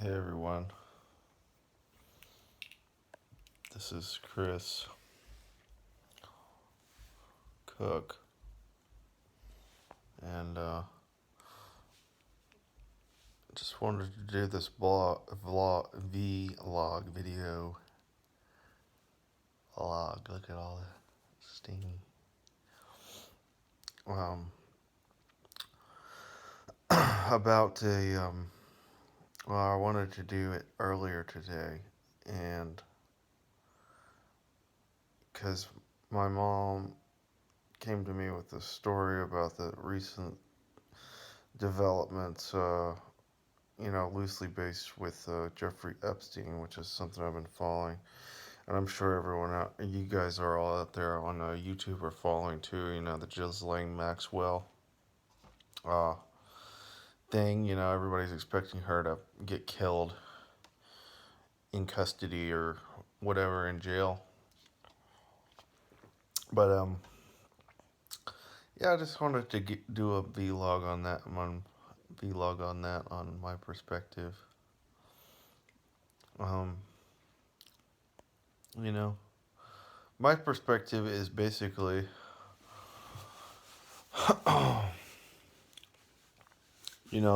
Hey everyone, this is Chris Cook, and just wanted to do this vlog video log. Look at all the steamy. Um, about well, I wanted to do it earlier today, and because my mom came to me with a story about the recent developments. Loosely based with Jeffrey Epstein, which is something I've been following. And I'm sure you guys are all out there on YouTube are following too. The Ghislaine Maxwell uh, thing. Everybody's expecting her to get killed in custody or whatever in jail. But yeah, I just wanted to do a vlog on that. On my perspective. Um, you know, my perspective is basically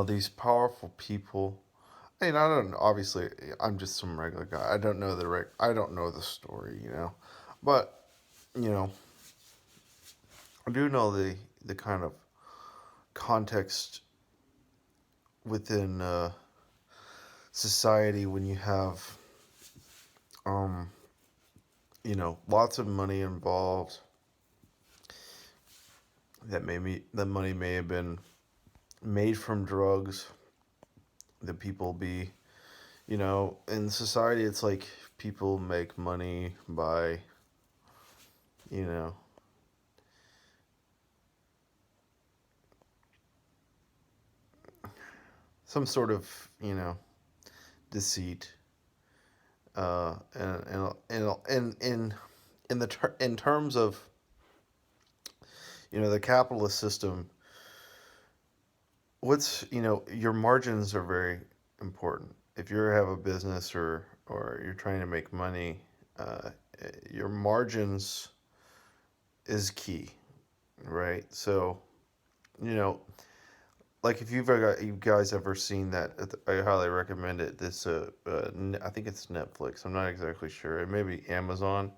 these powerful people. I don't obviously I'm just some regular guy. I don't know the story, But, you know, I do know the kind of context within society when you have um lots of money involved. The money may have been made from drugs. That people be in society, it's like people make money by, you know, some sort of, deceit. In terms of, the capitalist system, your margins are very important. If you have a business or you're trying to make money, your margins is key, right? So, you know, like if you guys ever seen that, I highly recommend it. I think it's Netflix. I'm not exactly sure. It may be Amazon,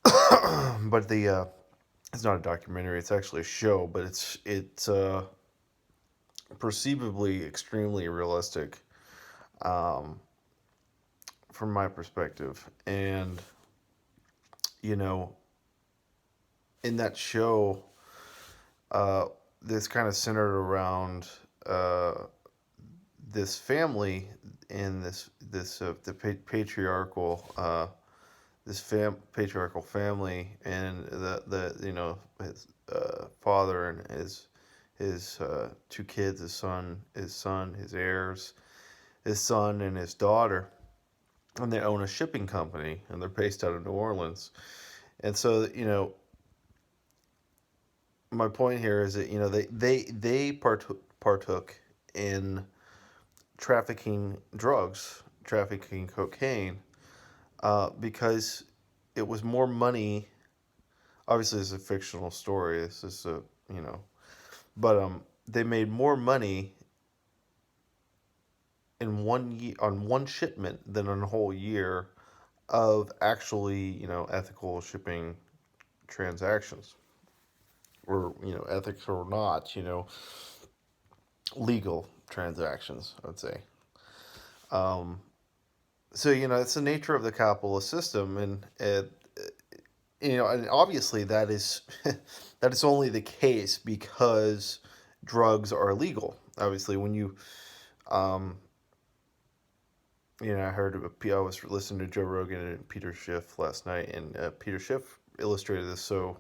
but it's not a documentary. It's actually a show, but it's perceivably extremely realistic, um, from my perspective. And you know, in that show, uh, this kind of centered around this family in this patriarchal patriarchal family, and his father and his two kids, his heirs, his son and his daughter, and they own a shipping company, and they're based out of New Orleans. And so, my point here is that they partook in trafficking cocaine, because it was more money. Obviously, it's a fictional story. This is you know, but they made more money in on one shipment than in a whole year of actually ethical shipping transactions, or ethics or not, legal transactions, I would say. Um, so it's the nature of the capitalist system, and and obviously that is that is only the case because drugs are illegal. Obviously, when um, I was listening to Joe Rogan and Peter Schiff last night, and Peter Schiff illustrated this so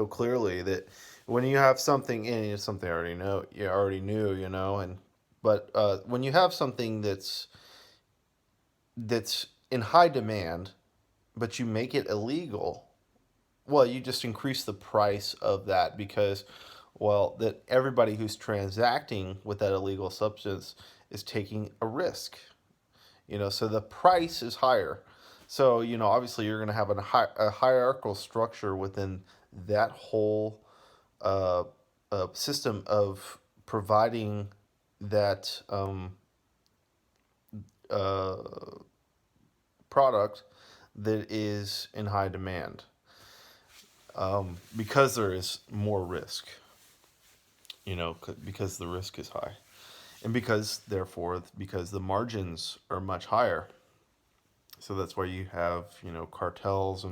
clearly that when you have something, and it's something you already knew, and but when you have something that's in high demand, but you make it illegal, well, you just increase the price of that because, Well, that everybody who's transacting with that illegal substance is taking a risk. So the price is higher. So obviously you're going to have a hierarchical structure within that whole uh, system of providing that uh, product that is in high demand, because there is more risk. Because the risk is high, and because the margins are much higher. So that's why you have cartels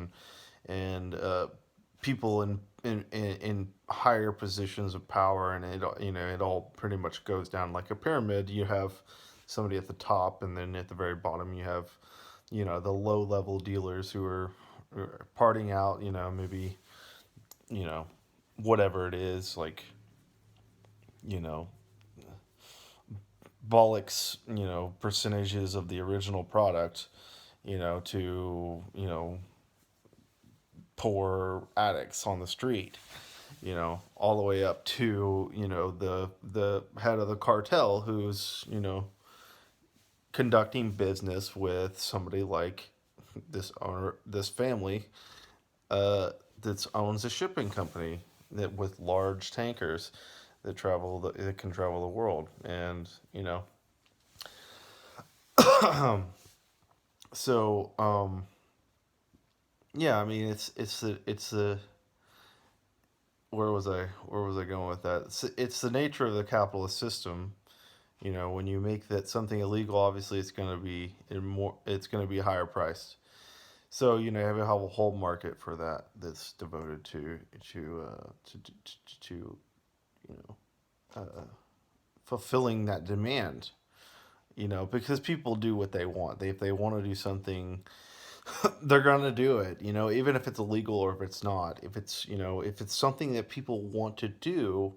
and people in higher positions of power, and it all pretty much goes down like a pyramid. You have somebody at the top, and then at the very bottom you have the low level dealers who are parting out, maybe you know whatever it is, like you know bollocks, percentages of the original product, to poor addicts on the street, all the way up to the head of the cartel who's conducting business with somebody like this family uh, that owns a shipping company that with large tankers that can travel the world, and so yeah, I mean it's the where was I going with that? It's the nature of the capitalist system. When you make that something illegal, obviously it's going to be higher priced. So you have a whole market for that that's devoted to fulfilling that demand. Because people do what they want. If they want to do something, they're gonna do it. Even if it's illegal or if it's not. If it's something that people want to do,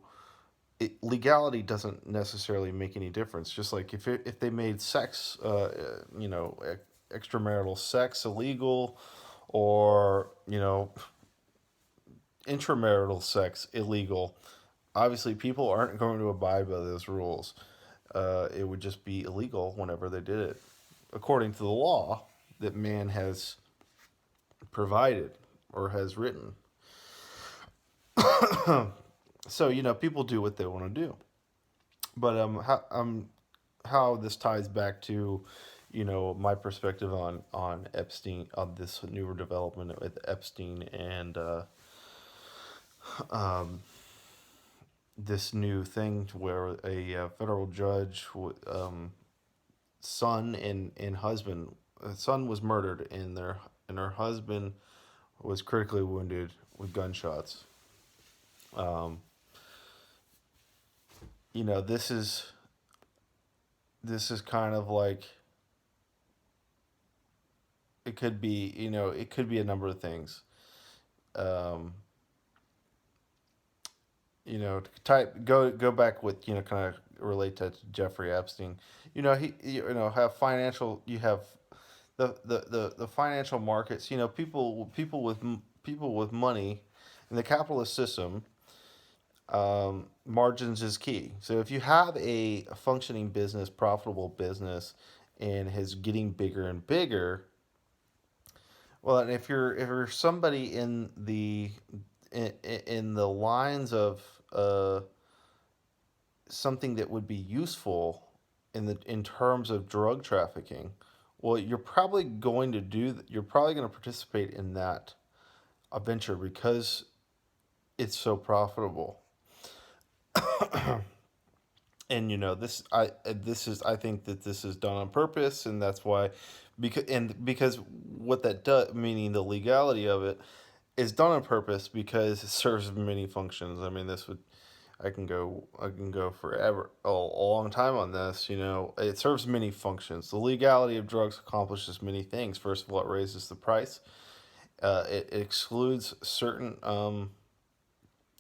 legality doesn't necessarily make any difference. Just like if they made sex, extramarital sex illegal, or intramarital sex illegal, obviously people aren't going to abide by those rules. It would just be illegal whenever they did it, according to the law that man has provided or has written. So people do what they want to do. But how this ties back to my perspective on Epstein, on this newer development with Epstein, and um, this new thing where a federal judge, son and husband, son was murdered, and her husband was critically wounded with gunshots. Um, this is kind of like, it could be a number of things. Um, to type go back with kind of relate to Jeffrey Epstein. He have financial you have the financial markets. People with money in the capitalist system. Margins is key. So if you have a functioning business, profitable business, and is getting bigger and bigger, well, and if you're somebody in the lines of uh, something that would be useful in terms of drug trafficking, well, you're probably going to participate in that venture because it's so profitable. And I think that this is done on purpose, and that's why, because what that does, meaning the legality of it, is done on purpose because it serves many functions. I mean, this would I can go forever, a long time on this. It serves many functions. The legality of drugs accomplishes many things. First of all, it raises the price. It excludes certain.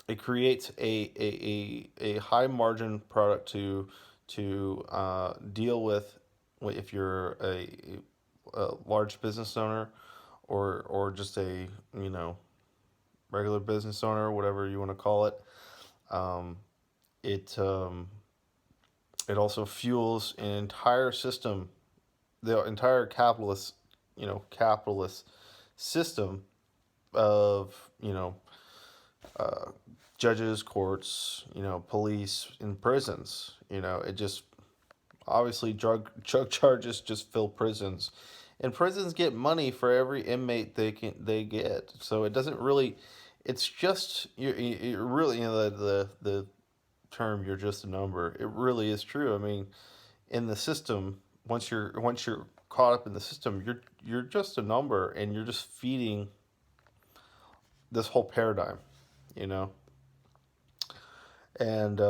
It creates a high margin product to deal with if you're a large business owner, or just a regular business owner, whatever you want to call it. Um, it it also fuels an entire system, the entire capitalist system of uh, judges, courts, police, and prisons. It just obviously drug charges just fill prisons, and prisons get money for every inmate they get. So it doesn't really. It's just you really the term "you're just a number." It really is true. I mean, in the system, once you're caught up in the system, you're just a number, and you're just feeding this whole paradigm. You know, and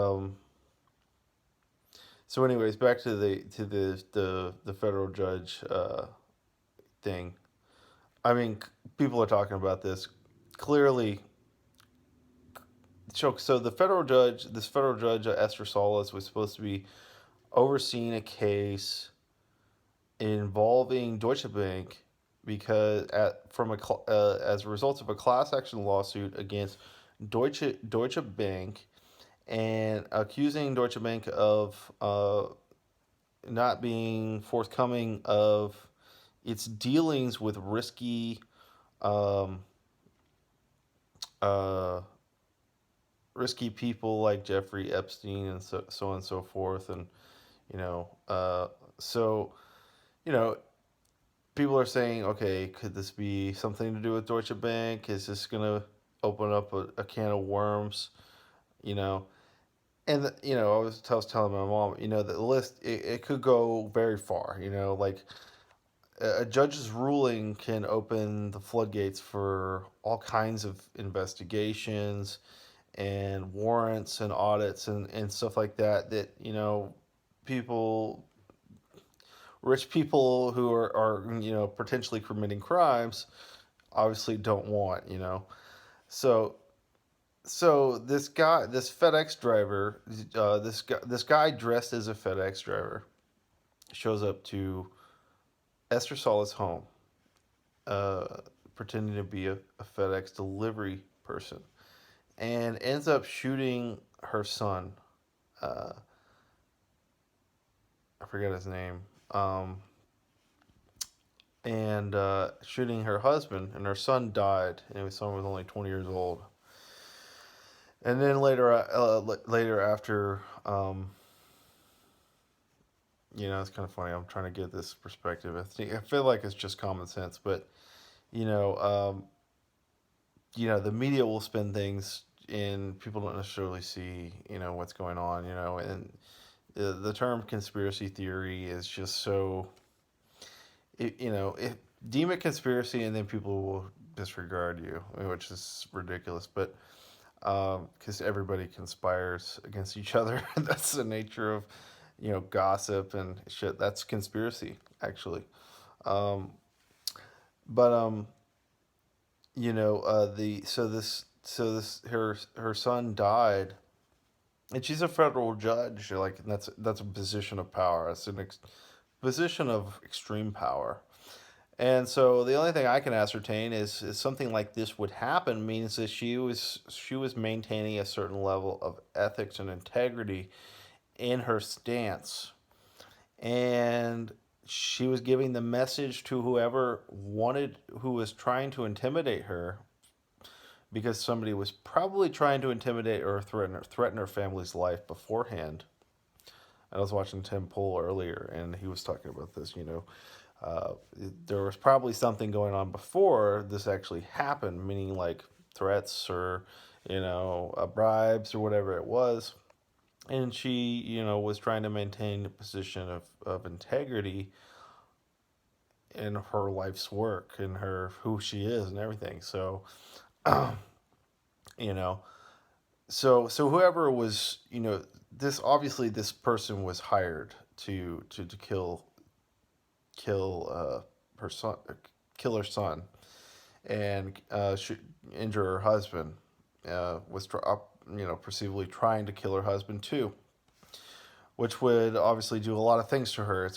so anyways, back to the federal judge thing. I mean, people are talking about this clearly. So this federal judge, Esther Salas, was supposed to be overseeing a case involving Deutsche Bank because as a result of a class action lawsuit against Deutsche Bank, and accusing Deutsche Bank of not being forthcoming of its dealings with um, uh, risky people like Jeffrey Epstein and so on and so forth, and you know, uh, so you know, people are saying, okay, could this be something to do with Deutsche Bank? Is this gonna open up a can of worms? You know, and I was telling my mom, the list it could go very far. Like a judge's ruling can open the floodgates for all kinds of investigations and warrants and audits and stuff like that people rich people who are potentially committing crimes obviously don't want. So so this FedEx driver, this guy dressed as a FedEx driver shows up to Esther Sala's home, uh, pretending to be a FedEx delivery person, and ends up shooting her son. Uh, I forget his name. Um, and shooting her husband, and her son died. And his son was only 20 years old. And then later after, it's kind of funny. I'm trying to get this perspective. I feel like it's just common sense, but you know, um, the media will spin things, and people don't necessarily see, what's going on. And the term conspiracy theory is just so, if deem it conspiracy, and then people will disregard you, which is ridiculous. But because everybody conspires against each other, that's the nature of gossip and shit. That's conspiracy, actually. Um, but the so this her son died, and she's a federal judge. Like, and that's a position of power. It's position of extreme power. And so the only thing I can ascertain is something like this would happen means that she was maintaining a certain level of ethics and integrity in her stance, and she was giving the message to who was trying to intimidate her, because somebody was probably trying to intimidate or threaten her family's life beforehand. I was watching Tim Pool earlier, and he was talking about this. Uh, there was probably something going on before this actually happened, meaning like threats or bribes or whatever it was. And she was trying to maintain a position of integrity in her life's work and her who she is and everything. So you know so whoever was, this obviously this person was hired to kill her son, kill her son, and injure her husband. Was perceivably trying to kill her husband too, which would obviously do a lot of things to her.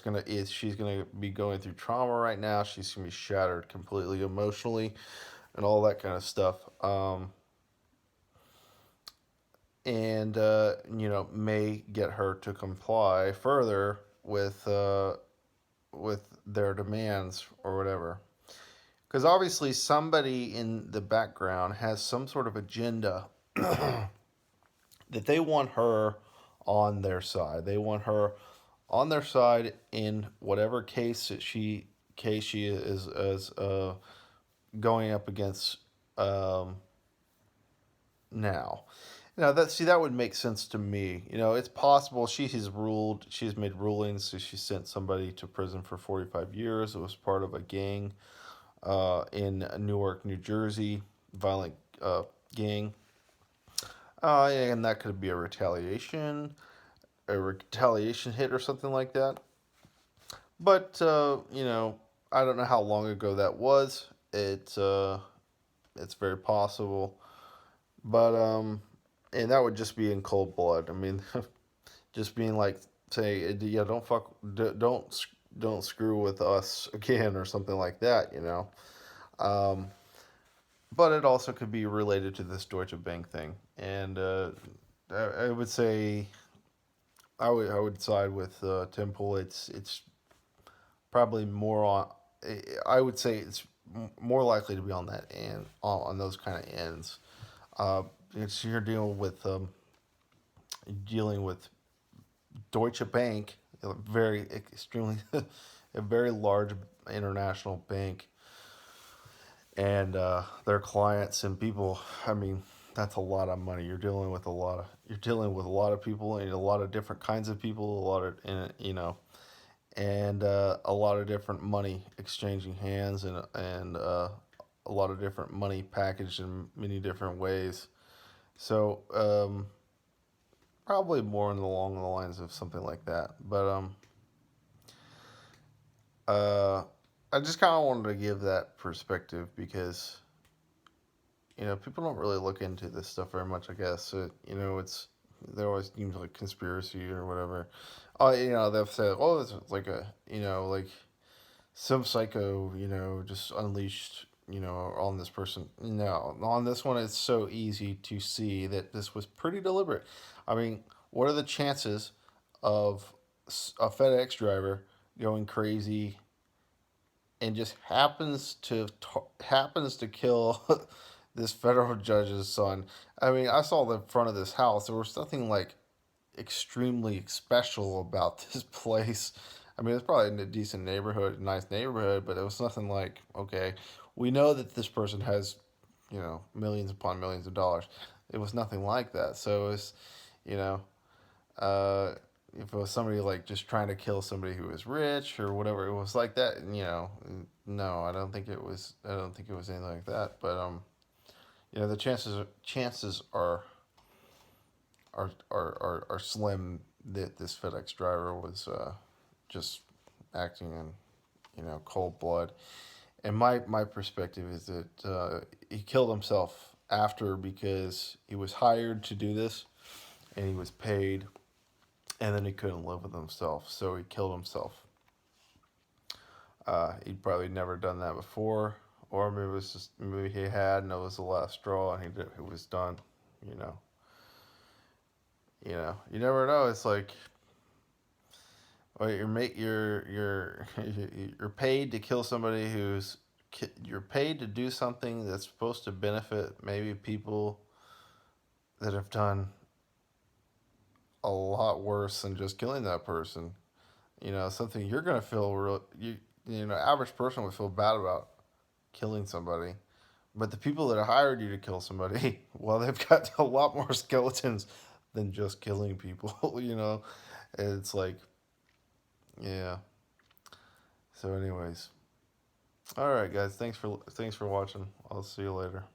She's gonna be going through trauma right now. She's gonna be shattered completely emotionally, and all that kind of stuff. and may get her to comply further with their demands or whatever. Because obviously somebody in the background has some sort of agenda that they want her on their side. They want her on their side in whatever case she is going up against um, now. That would make sense to me. It's possible she's made rulings. So she sent somebody to prison for 45 years. It was part of a gang in Newark, New Jersey, violent gang. And that could be a retaliation hit or something like that. But I don't know how long ago that was. It's very possible, but and that would just be in cold blood. I mean, just being like, say, yeah, don't screw with us again or something like that. Um, but it also could be related to this Deutsche Bank thing, and I would say I would side with Temple. It's probably more on. I would say it's more likely to be on that end, on those kind of ends. Uh, you're dealing with Deutsche Bank, a very extremely a very large international bank, and their clients and people. I mean, that's a lot of money. You're dealing with a lot of people and a lot of different kinds of people. A lot of and a lot of different money exchanging hands, and a lot of different money packaged in many different ways. So probably more along the lines of something like that. But uh, I just kind of wanted to give that perspective because people don't really look into this stuff very much. I guess it's they always deemed like conspiracy or whatever. Oh, they've said, oh, it's like like some psycho, just unleashed, on this person. No, on this one, it's so easy to see that this was pretty deliberate. I mean, what are the chances of a FedEx driver going crazy and just happens to kill this federal judge's son? I mean, I saw the front of this house. There was nothing like extremely special about this place. I mean, it's probably in a decent neighborhood, nice neighborhood, but it was nothing like, okay, we know that this person has, millions upon millions of dollars. It was nothing like that. So it was, you know, uh, if it was somebody like just trying to kill somebody who was rich or whatever, it was like that. No, I don't think it was. I don't think it was anything like that. But the chances are slim that this FedEx driver was just acting in cold blood. And my perspective is that he killed himself after because he was hired to do this and he was paid, and then he couldn't live with himself, so he killed himself. He'd probably never done that before, or maybe he had and it was the last straw and he was done. You know, you never know. It's like, well, you're paid to kill somebody you're paid to do something that's supposed to benefit maybe people that have done a lot worse than just killing that person. Something you're gonna feel real. Average person would feel bad about killing somebody, but the people that hired you to kill somebody, well, they've got a lot more skeletons than just killing people. It's like, yeah. So, anyways, all right, guys. Thanks for watching. I'll see you later.